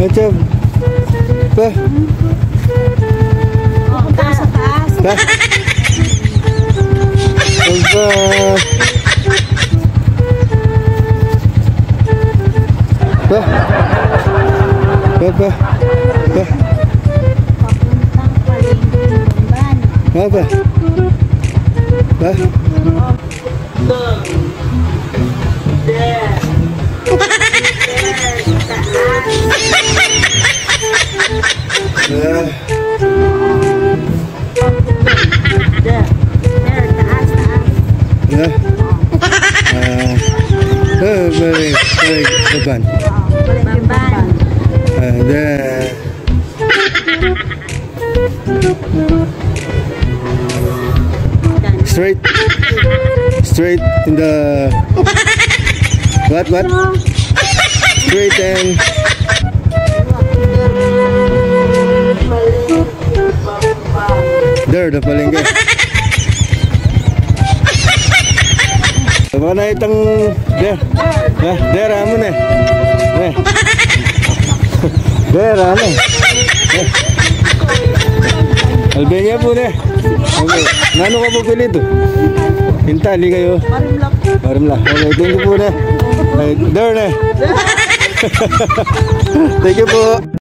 Macam apa? Oh, taas sa taas. Apa? Apa? Apa? Apa? Apa? Papuntang Palengke, Bamban. Apa? Apa? There, taas, taas. Ya. Balik depan. Bamban. There. Straight in the what? Straight and there the Palengke. Mana itang there? There amo ne. There amo. Albania po ne. Nano ka po pili to? Hintali kayo. Marimlak. Okay, thank you po ne. There ne. Thank you po.